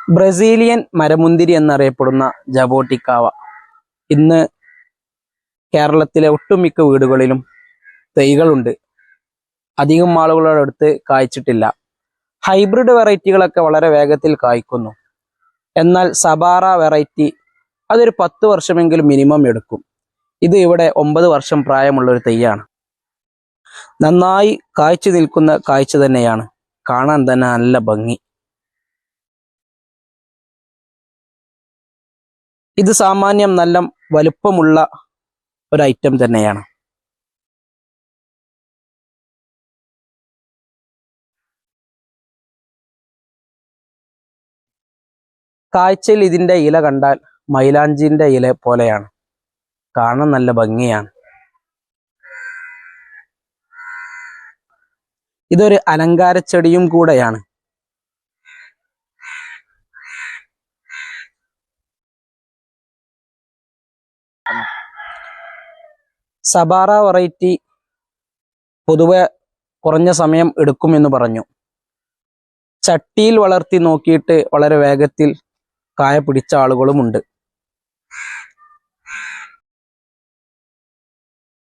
Brazilian മരമുന്തിരി എന്നറിയപ്പെടുന്ന jaboticaba ഇന്ന് കേരളത്തിലെ ഒട്ടുമിക്ക വീടുകളിലും തൈകളുണ്ട്. അധികം ആളുകളുടെ അടുത്ത് കായ്ച്ചിട്ടില്ല. ഹൈബ്രിഡ് വെറൈറ്റികളൊക്കെ വളരെ വേഗത്തിൽ കായ്ക്കുന്നു. എന്നാൽ സബാറ വെറൈറ്റി അതൊരു 10 വർഷമെങ്കിലും മിനിമം എടുക്കും. ഇത് ഇവിടെ 9 വർഷം പ്രായമുള്ള ഒരു തൈയാണ്. നന്നായി കായ്ച്ചു നിൽക്കുന്ന കാഴ്ച തന്നെയാണ്. കാണാൻ തന്നെ നല്ല ഭംഗി. ഇത് സാമാന്യം നല്ല വലുപ്പമുള്ള ഒരു ഐറ്റം തന്നെയാണ്. കാഴ്ചയിൽ ഇതിൻ്റെ ഇല കണ്ടാൽ മൈലാഞ്ചിന്റെ ഇല പോലെയാണ്. കാണാൻ നല്ല ഭംഗിയാണ്. ഇതൊരു അലങ്കാര ചെടിയും കൂടെയാണ്. സബാറ വെറൈറ്റി പൊതുവെ കുറഞ്ഞ സമയം എടുക്കുമെന്ന് പറഞ്ഞു. ചട്ടിയിൽ വളർത്തി നോക്കിയിട്ട് വളരെ വേഗത്തിൽ കായ പിടിച്ച ആളുകളുമുണ്ട്.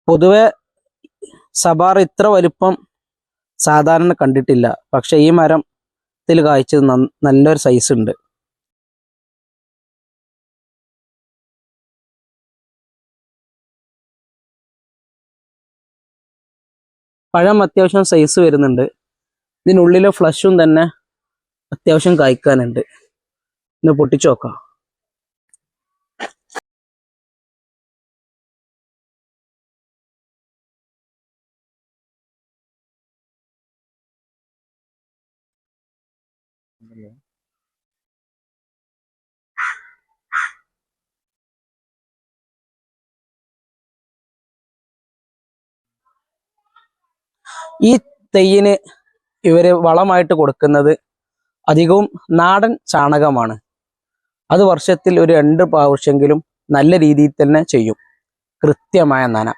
പൊതുവെ സബാറ ഇത്ര വലുപ്പം സാധാരണ കണ്ടിട്ടില്ല. പക്ഷെ ഈ മരത്തിൽ കായ്ച്ചത് നല്ലൊരു സൈസ് ഉണ്ട്. പഴം അത്യാവശ്യം സൈസ് വരുന്നുണ്ട്. ഇതിനുള്ളിലെ ഫ്ലഷും തന്നെ അത്യാവശ്യം കായ്ക്കാനുണ്ട്. ഇന്ന് പൊട്ടിച്ചു നോക്കാം. ഈ തെയ്യിന് ഇവര് വളമായിട്ട് കൊടുക്കുന്നത് അധികവും നാടൻ ചാണകമാണ്. അത് വർഷത്തിൽ ഒരു 2 പ്രാവശ്യമെങ്കിലും നല്ല രീതിയിൽ തന്നെ ചെയ്യും. കൃത്യമായ നന.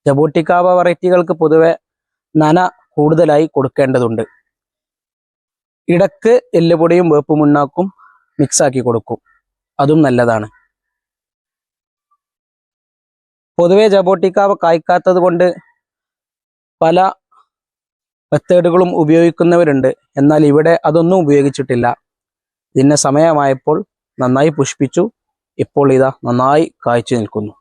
ജബോട്ടിക്കാവ വെറൈറ്റികൾക്ക് പൊതുവെ നന കൂടുതലായി കൊടുക്കേണ്ടതുണ്ട്. ഇടക്ക് എല്ലുപൊടിയും വേപ്പുമുണ്ണാക്കും മിക്സാക്കി കൊടുക്കും. അതും നല്ലതാണ്. പൊതുവെ ജബോട്ടിക്കാവ കായ്ക്കാത്തത് കൊണ്ട് പല മെത്തേഡുകളും ഉപയോഗിക്കുന്നവരുണ്ട്. എന്നാൽ ഇവിടെ അതൊന്നും ഉപയോഗിച്ചിട്ടില്ല. ഇതിന്റെ സമയമായപ്പോൾ നന്നായി പുഷ്പിച്ചു. ഇപ്പോൾ ഇതാ നന്നായി കായ്ച്ചു നിൽക്കുന്നു.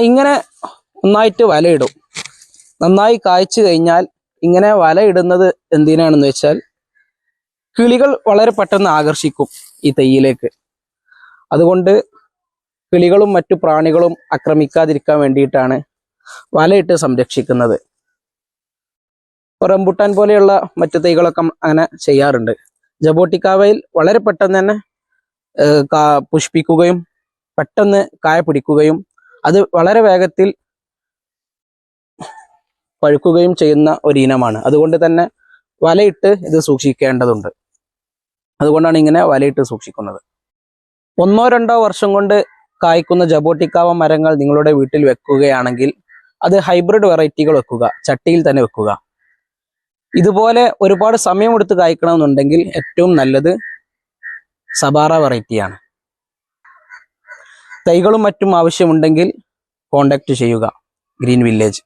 ഇങ്ങനെ ഒന്നായിട്ട് വലയിടും. നന്നായി കായ്ച്ചു കഴിഞ്ഞാൽ ഇങ്ങനെ വലയിടുന്നത് എന്തിനാണെന്ന് വെച്ചാൽ കിളികൾ വളരെ പെട്ടെന്ന് ആകർഷിക്കും ഈ തൈയിലേക്ക്. അതുകൊണ്ട് കിളികളും മറ്റു പ്രാണികളും ആക്രമിക്കാതിരിക്കാൻ വേണ്ടിയിട്ടാണ് വലയിട്ട് സംരക്ഷിക്കുന്നത്. റംബുട്ടാൻ പോലെയുള്ള മറ്റു തൈകളൊക്കെ അങ്ങനെ ചെയ്യാറുണ്ട്. ജബോട്ടിക്കാവയിൽ വളരെ പെട്ടെന്ന് തന്നെ പുഷ്പിക്കുകയും പെട്ടെന്ന് കായ പിടിക്കുകയും അത് വളരെ വേഗത്തിൽ പഴുക്കുകയും ചെയ്യുന്ന ഒരു ഇനമാണ്. അതുകൊണ്ട് തന്നെ വലയിട്ട് ഇത് സൂക്ഷിക്കേണ്ടതുണ്ട്. അതുകൊണ്ടാണ് ഇങ്ങനെ വലയിട്ട് സൂക്ഷിക്കുന്നത്. 1-2 വർഷം കൊണ്ട് കായ്ക്കുന്ന ജബോട്ടിക്കാവ മരങ്ങൾ നിങ്ങളുടെ വീട്ടിൽ വെക്കുകയാണെങ്കിൽ അത് ഹൈബ്രിഡ് വെറൈറ്റികൾ വെക്കുക. ചട്ടിയിൽ തന്നെ വെക്കുക. ഇതുപോലെ ഒരുപാട് സമയമെടുത്ത് കായ്ക്കണമെന്നുണ്ടെങ്കിൽ ഏറ്റവും നല്ലത് സബാറ വെറൈറ്റിയാണ്. തൈകളും മറ്റും ആവശ്യമുണ്ടെങ്കിൽ കോണ്ടാക്ട് ചെയ്യുക. Green village.